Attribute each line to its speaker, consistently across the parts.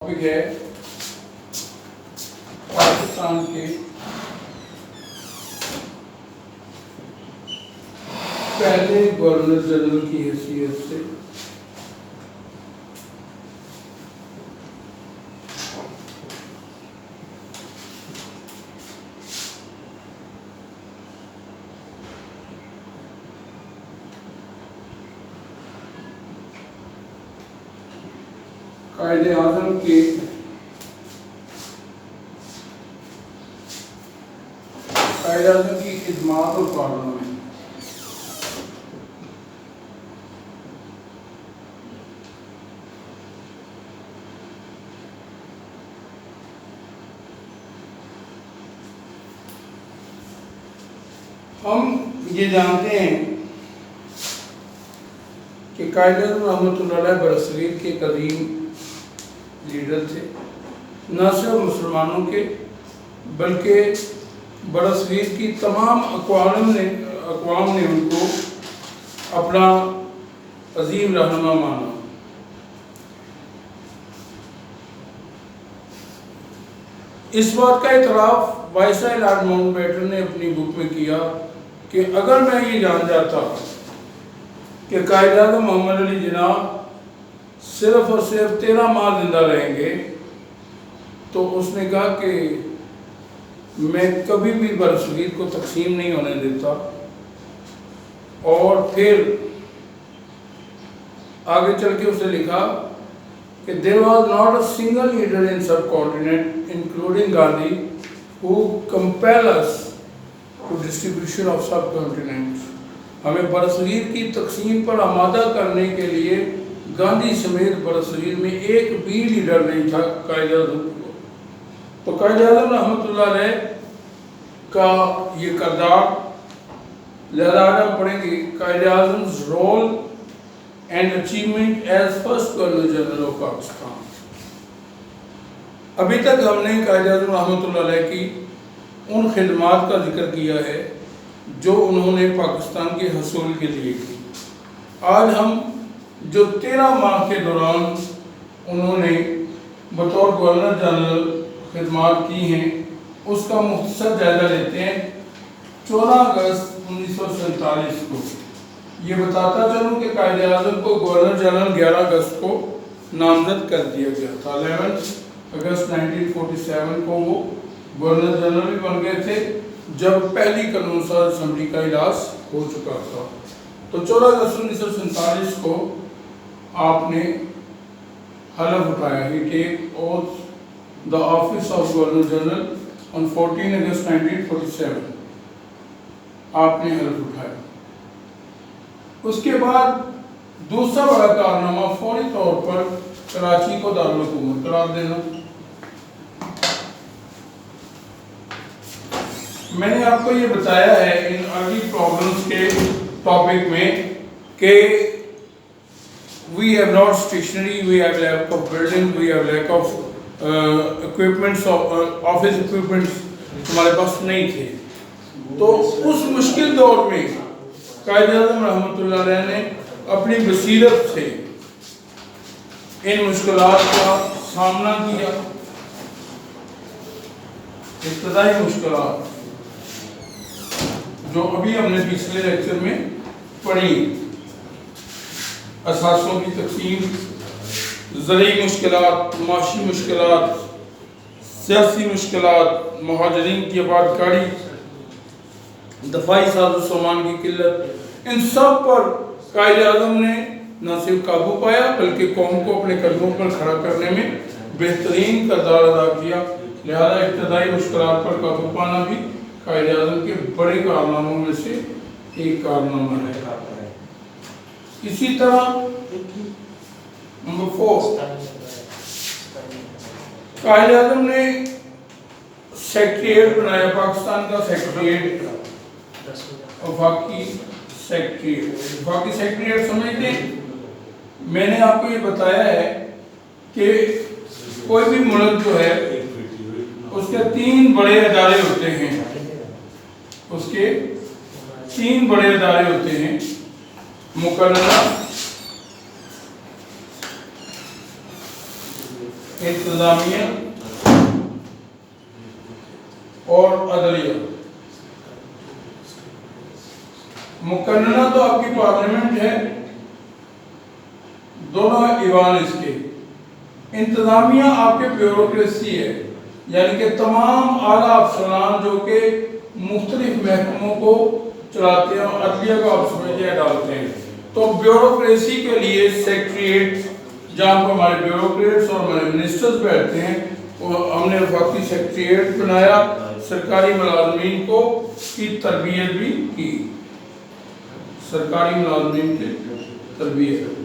Speaker 1: Topic ہے پاکستان کے پہلے گورنر جنرل کی حیثیت سے قائد اعظم کے کی خدمات اور کارنامے۔ ہم یہ جانتے ہیں کہ قائد اعظم رحمۃ اللہ علیہ برصغیر کے قدیم لیڈر تھے، نہ صرف مسلمانوں کے بلکہ برصغیر کی تمام اقوام نے ان کو اپنا عظیم رہنما مانا۔ اس بات کا اعتراف وائسرائے لارڈ ماؤنٹ بیٹن نے اپنی بک میں کیا کہ اگر میں یہ جان جاتا کہ قائد اعظم محمد علی جناح صرف اور صرف 13 ماہ زندہ رہیں گے تو اس نے کہا کہ میں کبھی بھی برصغیر کو تقسیم نہیں ہونے دیتا۔ اور پھر آگے چل کے اسے لکھا کہ there was not a single leader in subcontinent including Gandhi who compelled us to distribution of subcontinents۔ ہمیں برصغیر کی تقسیم پر آمادہ کرنے کے لیے گاندھی سمیت برصغیر میں ایک بھی لیڈر نہیں تھا قائد اعظم کو۔ تو قائد اعظم رحمۃ اللہ علیہ کا یہ کردار، لہذا آج ہم پڑھیں گے قائد اعظم's role and achievement as first Governor General of Pakistan. ابھی تک ہم نے قائد اعظم رحمۃ اللہ علیہ کی ان خدمات کا ذکر کیا ہے جو انہوں نے پاکستان کے حصول کے لیے کی۔ آج ہم جو 13 ماہ کے دوران انہوں نے بطور گورنر جنرل خدمات کی ہیں اس کا مختصر جائزہ لیتے ہیں۔ 14 اگست 1947 کو یہ بتاتا چلوں کہ قائد اعظم کو گورنر جنرل 11 اگست کو نامزد کر دیا گیا تھا۔ 11 اگست 1947 کو وہ گورنر جنرل بھی بن گئے تھے جب پہلی قانون ساز اسمبلی کا اجلاس ہو چکا تھا۔ تو 14 اگست 1947 کو آپ نے حلف اٹھایا، he take oath the office of Governor General on 14 August 1947 آپ نے حلف اٹھایا۔ اس کے بعد دوسرا بڑا کارنامہ فوری طور پر کراچی کو دارالحکومت قرار دینا۔ میں نے آپ کو یہ بتایا ہے ان ارلی پرابلمز کے ٹاپک میں کہ we have not stationery, we have lack of building, we have lack of equipments, office equipments ہمارے پاس نہیں تھے۔ تو اس مشکل دور میں قائد اعظم رحمۃ اللہ علیہ نے اپنی بصیرت سے ان مشکلات کا سامنا کیا۔ ابتدائی مشکلات جو ابھی ہم نے پچھلے لیکچر میں پڑھی، اثاثوں کی تقسیم، زرعی مشکلات، معاشی مشکلات، سیاسی مشکلات، مہاجرین کی آباد کاری، دفاعی ساز و سامان کی قلت، ان سب پر قائد اعظم نے نہ صرف قابو پایا بلکہ قوم کو اپنے قدموں پر کھڑا کرنے میں بہترین کردار ادا کیا۔ لہذا ابتدائی مشکلات پر قابو پانا بھی قائد اعظم کے بڑے کارناموں میں سے ایک کارنامہ ہے۔ اسی طرح نمبر 4 قائد اعظم نے سیکریٹریٹ بنایا، پاکستان کا سیکریٹریٹ، وفاقی سیکریٹریٹ سمجھتے ہیں۔ میں نے آپ کو یہ بتایا ہے کہ کوئی بھی ملک جو ہے اس کے 3 بڑے ادارے ہوتے ہیں، مقررہ، انتظامیہ اور عدلیہ. مقننہ تو آپ کی پارلیمنٹ ہے، دونوں ایوان اس کے. انتظامیہ آپ کے بیوروکریسی ہے، یعنی کہ تمام اعلیٰ افسران جو کہ مختلف محکموں کو چلاتے ہیں اور عدلیہ کو آپ سمجھے ڈالتے ہیں. تو بیوروکریسی کے لیے سیکریٹریٹ، جہاں پر ہمارے بیوروکریٹس اور ہمارے منسٹرز بیٹھتے ہیں، ہم نے وفاقی سیکریٹریٹ بنایا. سرکاری ملازمین کو کی تربیت بھی کی، سرکاری ملازمین کی تربیت.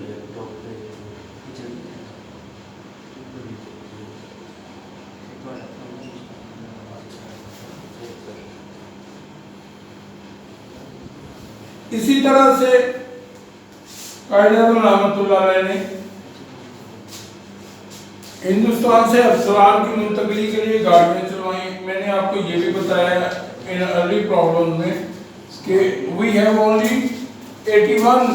Speaker 1: اسی طرح سے قائد اعظم رحمۃ اللہ علیہ نے ہندوستان سے افسران کی منتقلی کے لیے گاڑیاں چلوائیں. میں نے آپ کو یہ بھی بتایا ان ارلی پرابلم میں کہ we have only 81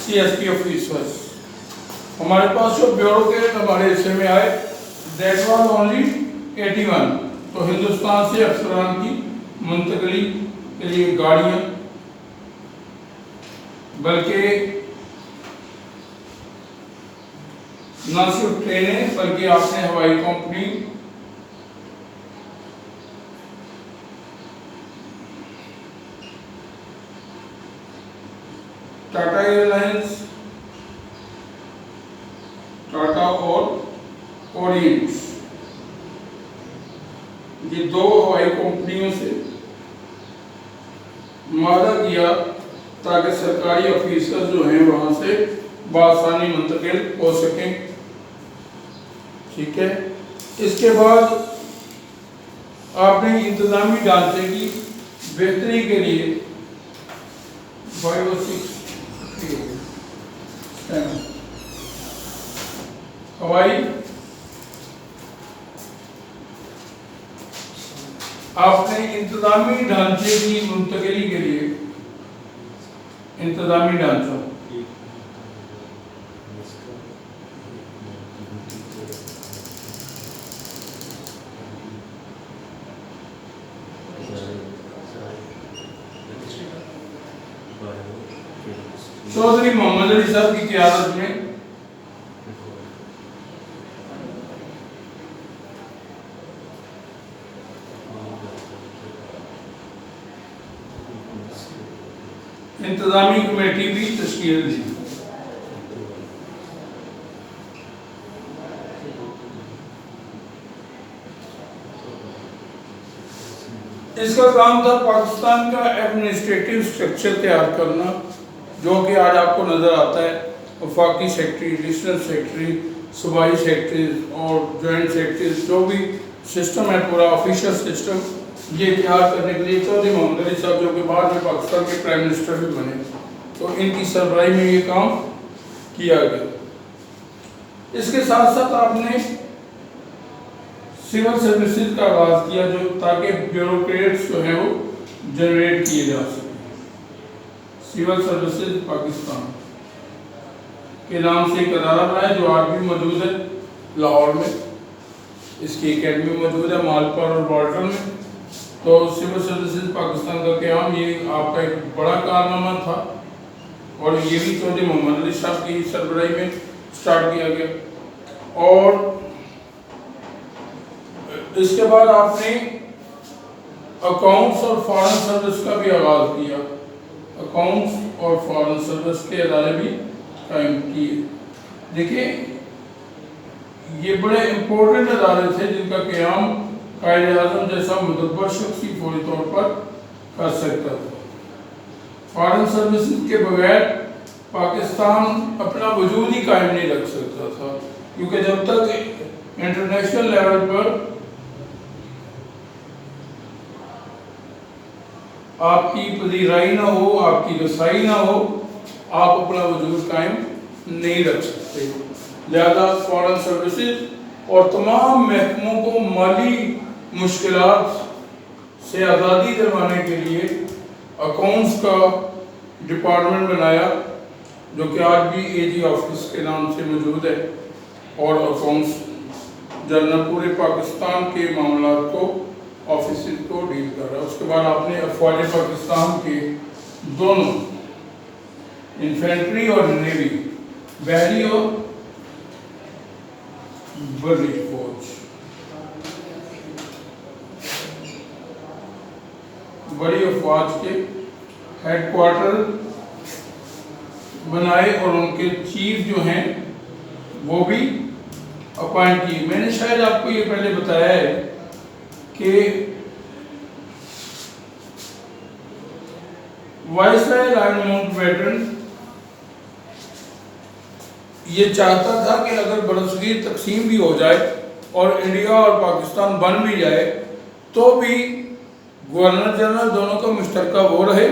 Speaker 1: C S P officers. ہمارے پاس جو بیوروکریٹ ہمارے حصے میں آئے دیٹ واز اونلی 81. تو ہندوستان سے افسران کی منتقلی کے لیے گاڑیاں، بلکہ نہ صرف ٹرینیں بلکہ آپ نے ہوائی company Tata airlines, Tata اور اورینٹ، یہ دو ہوائی کمپنیوں سے معاہدہ کیا تاکہ سرکاری آفیسر جو ہیں وہاں سے بآسانی منتقل ہو سکیں. ٹھیک ہے. اس کے بعد آپ نے انتظامی ڈھانچے کی بہتری کے لیے 5 اور 6 ہوائی، آپ نے انتظامی ڈھانچے کی منتقلی کے لیے انتظامی ڈھانچہ چودھری محمد علی صاحب کی قیادت میں انتظامی کمیٹی بھی تشکیل دی. اس کا کام تھا پاکستان کا ایڈمنسٹریٹو سٹرکچر تیار کرنا، جو کہ آج آپ کو نظر آتا ہے. وفاقی سیکرٹری، ایڈیشنل سیکرٹری، صوبائی سیکرٹریز اور جوائنٹ سیکرٹریز، جو بھی سسٹم ہے پورا آفیشل سسٹم، یہ تیار کرنے کے لیے چودھری محمد علی صاحب جو کہ بعد میں پاکستان کے پرائم منسٹر بھی بنے، تو ان کی سربراہی میں یہ کام کیا گیا. اس کے ساتھ ساتھ آپ نے سول سروسز کا آغاز کیا، جو تاکہ بیوروکریٹس جو ہیں وہ جنریٹ کیے جا سکیں. سول سروسز پاکستان کے نام سے ایک ادارہ بنایا جو آج بھی موجود ہے لاہور میں. اس کی اکیڈمی موجود ہے مالپور اور بالٹن میں. تو سول سروسز پاکستان کا قیام یہ آپ کا ایک بڑا کارنامہ تھا، اور یہ بھی چودھری محمد علی صاحب کی سربراہی میں سٹارٹ کیا گیا. اور اس کے بعد آپ نے اکاؤنٹس اور فارن سروس کا بھی آغاز کیا. اکاؤنٹس اور فارن سروس کے ادارے بھی قائم کیے. دیکھیں یہ بڑے امپورٹنٹ ادارے تھے جن کا قیام قائد اعظم جیسا مدبر شخص ہی فوری طور پر کر سکتا تھا. فارن سروسز کے بغیر پاکستان اپنا وجود ہی قائم نہیں رکھ سکتا تھا، کیونکہ جب تک انٹرنیشنل لیول پر آپ کی پذیرائی نہ ہو، آپ کی رسائی نہ ہو، آپ اپنا وجود قائم نہیں رکھ سکتے. لہذا فارن سروسز اور تمام محکموں کو مالی مشکلات سے آزادی دلوانے کے لیے اکاؤنٹس کا ڈپارٹمنٹ بنایا، جو کہ آج بھی اے جی آفس کے نام سے موجود ہے. اور اکاؤنٹس جنرل پورے پاکستان کے معاملات کو آفیسز کو ڈیل کر رہا ہے۔ اس کے بعد آپ نے افواج پاکستان کے دونوں انفینٹری اور نیوی، بحری اور بری فوج، بڑی افواج کے ہیڈ کوارٹر بنائے اور ان کے چیف جو ہیں وہ بھی اپائنٹ کی۔ میں نے شاید آپ کو یہ پہلے بتایا ہے کہ وائسرائے لارڈ ماؤنٹ بیٹن یہ چاہتا تھا کہ اگر برصغیر تقسیم بھی ہو جائے اور انڈیا اور پاکستان بن بھی جائے تو بھی گورنر جنرل دونوں کا مشترکہ وہ رہے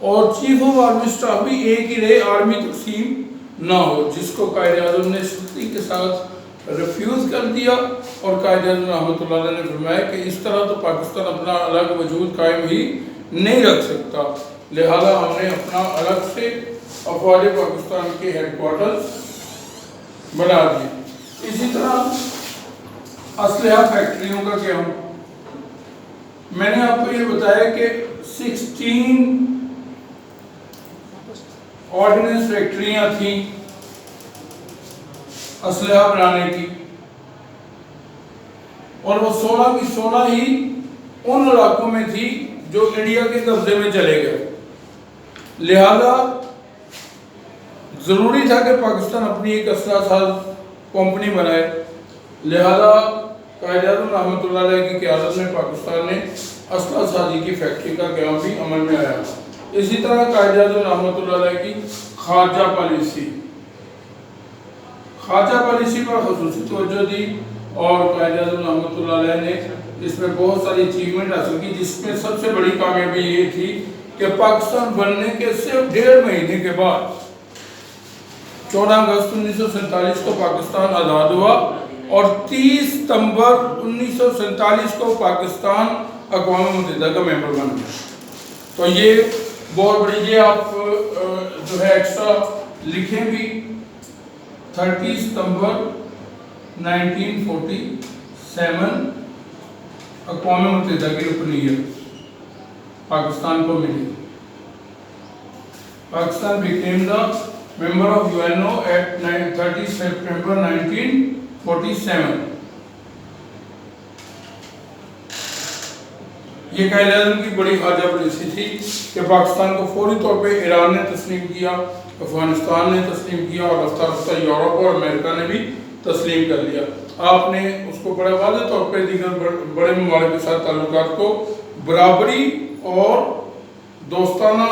Speaker 1: اور چیف آف آرمی اسٹاف بھی ایک ہی رہے، آرمی تقسیم نہ ہو، جس کو قائد اعظم نے سختی کے ساتھ ریفیوز کر دیا۔ اور قائد اعظم رحمۃ اللہ علیہ نے فرمایا کہ اس طرح تو پاکستان اپنا الگ وجود قائم ہی نہیں رکھ سکتا، لہذا ہم نے اپنا الگ سے افواج پاکستان کے ہیڈ کوارٹرز بنا دیے۔ اسی طرح اسلحہ فیکٹریوں کا کیا ہو، میں نے آپ کو یہ بتایا کہ 16 آرڈیننس فیکٹریاں تھیں اسلحہ بنانے کی، اور وہ 16 کی 16 ہی ان علاقوں میں تھی جو انڈیا کے قبضے میں چلے گئے، لہذا ضروری تھا کہ پاکستان اپنی ایک اسلحہ ساز کمپنی بنائے۔ لہذا قائد اعظم رحمۃ اللہ علیہ کی قیادت میں پاکستان نے اسلحہ سازی کی فیکٹری کا قیام بھی عمل میں آیا۔ اسی طرح قائد اعظم رحمۃ اللہ علیہ کی خارجہ پالیسی پر خصوصی توجہ دی، اور قائد اعظم رحمۃ اللہ علیہ نے اس میں بہت ساری اچیومنٹ حاصل کی، جس میں سب سے بڑی کامیابی یہ تھی کہ پاکستان بننے کے صرف 1.5 مہینے کے بعد 14 اگست 1947 کو پاکستان آزاد ہوا، اور 30 ستمبر 1947 کو پاکستان اقوام متحدہ کا ممبر بن گیا۔ تو یہ بہت بڑی، یہ آپ جو ہے ایکسٹرا لکھیں بھی، 30 ستمبر 1947 اقوام متحدہ کی رکنیت پاکستان کو ملی۔ Pakistan became the member of UNO at 30 September 1947۔ یہ قائد اعظم کی بڑی خارجہ پالیسی تھی کہ پاکستان کو فوری طور پہ ایران نے تسلیم کیا، افغانستان نے تسلیم کیا، اور رفتہ رفتہ یورپ اور امریکہ نے بھی تسلیم کر لیا۔ آپ نے اس کو بڑے واضح طور پہ دیگر بڑے ممالک کے ساتھ تعلقات کو برابری اور دوستانہ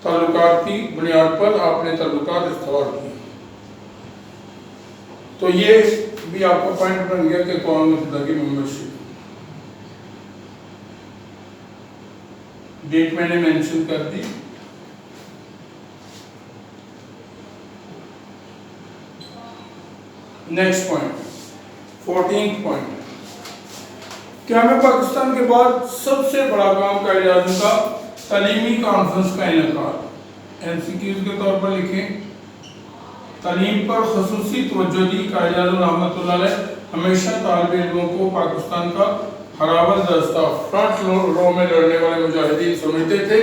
Speaker 1: تعلقات کی بنیاد پر آپ نے تعلقات استوار کیے۔ تو یہ بھی آپ کا پوائنٹ بن گیا کہ اقوام متحدہ کی ممبرشپ، ڈیٹ میں نے مینشن کر دی۔ نیکسٹ پوائنٹ، 14 پوائنٹ، قیام پاکستان کے بعد سب سے بڑا کام قائد اعظم کا تعلیمی کانفرنس کا انعقاد۔ ایم سی کیوز کے طور پر لکھیں، تعلیم پر خصوصی توجہ دی۔ قائد اعظم رحمۃ اللہ علیہ ہمیشہ طالب علموں کو پاکستان کا ہراول دستہ، فرنٹ رو میں لڑنے والے مجاہدین سمجھتے تھے،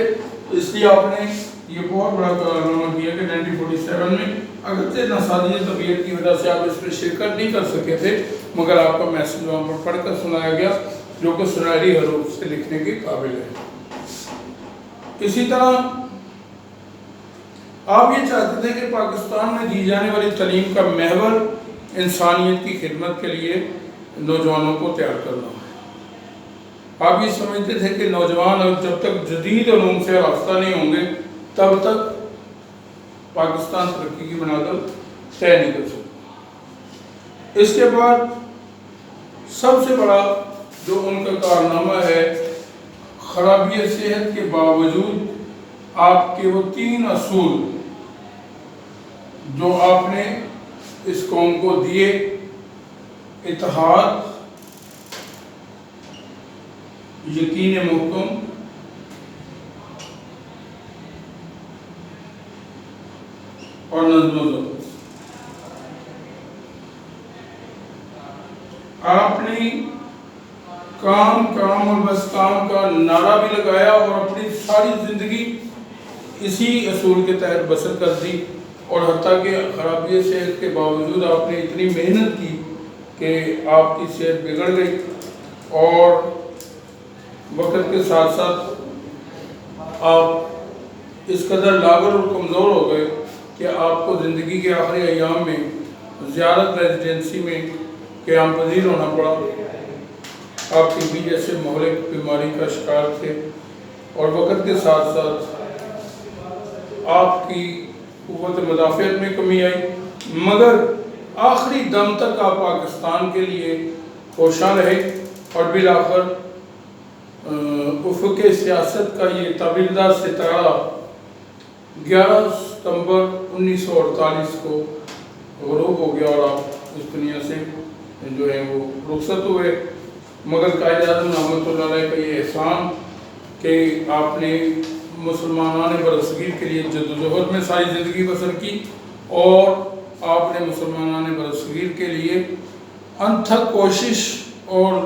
Speaker 1: اس لیے آپ نے یہ بہت بڑا کارنامہ کیا کہ 1947 میں اگرچہ نساجی طبیعت کی وجہ سے آپ اس میں شرکت نہیں کر سکے تھے، مگر آپ کا میسج وہاں پر پڑھ کر سنایا گیا، جو کہ سنہری حروف سے لکھنے کے قابل ہے۔ اسی طرح آپ یہ چاہتے تھے کہ پاکستان میں دی جانے والی تعلیم کا محور انسانیت کی خدمت کے لیے نوجوانوں کو تیار کرنا ہے۔ آپ یہ سمجھتے تھے کہ نوجوان جب تک جدید علوم سے رابطہ نہیں ہوں گے تب تک پاکستان ترقی کی بنیاد طے نہیں کر سکتا۔ اس کے بعد سب سے بڑا جو ان کا کارنامہ ہے، خرابی صحت کے باوجود آپ کے وہ 3 اصول جو آپ نے اس قوم کو دیے، اتحاد، یقین محکم اور نظم و ضبط۔ آپ نے کام کام اور بس کام کا نعرہ بھی لگایا اور اپنی ساری زندگی اسی اصول کے تحت بسر کر دی، اور حتیٰ کہ خرابی صحت کے باوجود آپ نے اتنی محنت کی کہ آپ کی صحت بگڑ گئی، اور وقت کے ساتھ ساتھ آپ اس قدر لاغر اور کمزور ہو گئے کہ آپ کو زندگی کے آخری ایام میں زیارت ریزیڈنسی میں قیام پذیر ہونا پڑا۔ آپ ٹی بی جیسے مہلک بیماری کا شکار تھے، اور وقت کے ساتھ ساتھ آپ کی قوت مدافعت میں کمی آئی، مگر آخری دم تک آپ پاکستان کے لیے کوشاں رہے، اور بالآخر افق سیاست کا یہ تابردہ ستارہ 11 ستمبر 1948 کو غروب ہو گیا، اور آپ اس دنیا سے جو ہے وہ رخصت ہوئے۔ مگر قائد اعظم رحمۃ اللہ علیہ کا یہ احسان کہ آپ نے مسلمانان برصغیر کے لیے جدوجہد میں ساری زندگی بسر کی، اور آپ نے مسلمانان برصغیر کے لیے انتھک کوشش اور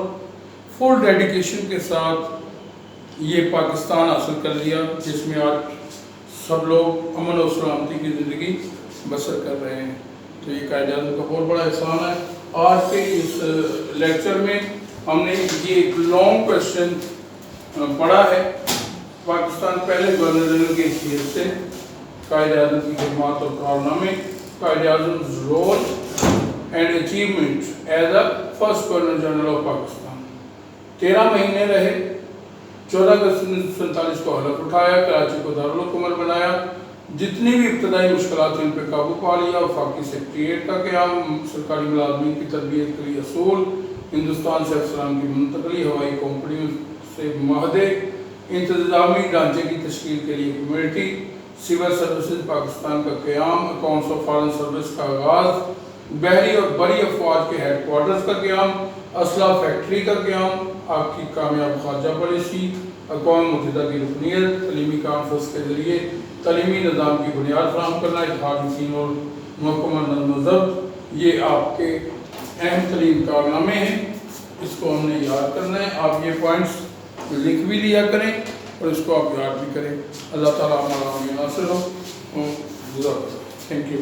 Speaker 1: فل ڈیڈیکیشن کے ساتھ یہ پاکستان حاصل کر لیا، جس میں آج سب لوگ امن و سلامتی کی زندگی بسر کر رہے ہیں۔ تو یہ قائد اعظم کا بہت بڑا احسان ہے۔ آج کے اس لیکچر میں ہم نے یہ ایک لانگ کویشچن پڑھا ہے، پاکستان پہلے گورنر جنرل کی حیثیت سے قائد اعظم کی خدمات اور کارنامے، Quaid Azam role and achievement as a first governor general of Pakistan. 13 مہینے رہے، 14 اگست 1947 کو حلف اٹھایا، کراچی کو دارالحکومت بنایا، جتنی بھی ابتدائی مشکلات ہیں ان پہ قابو پا لیا، وفاقی سیکریٹریٹ کا قیام، سرکاری ملازمین کی تربیت کے لیے اصول، ہندوستان سے افسران کی منتقلی، ہوائی کمپنیوں سے معاہدے، انتظامی ڈھانچے کی تشکیل کے لیے کمیٹی، سول سروسز پاکستان کا قیام، اکاؤنٹس آف فارن سروس کا آغاز، بحری اور بری افواج کے ہیڈ کوارٹرز کا قیام، اسلحہ فیکٹری کا قیام، آپ کی کامیاب خارجہ پالیسی، اقوام متحدہ کی رکنیت، تعلیمی کانفرنس کے ذریعے تعلیمی نظام کی بنیاد فراہم کرنا، اتحاد یقین اور محکمہ نظم و ضبط، یہ آپ کے اہم ترین کارنامے ہیں۔ اس کو ہم نے یاد کرنا ہے، آپ یہ پوائنٹس لکھ بھی لیا کریں اور اس کو آپ یاد بھی کریں۔ اللہ تعالیٰ ہمارا ناصر ہو۔ Thank you.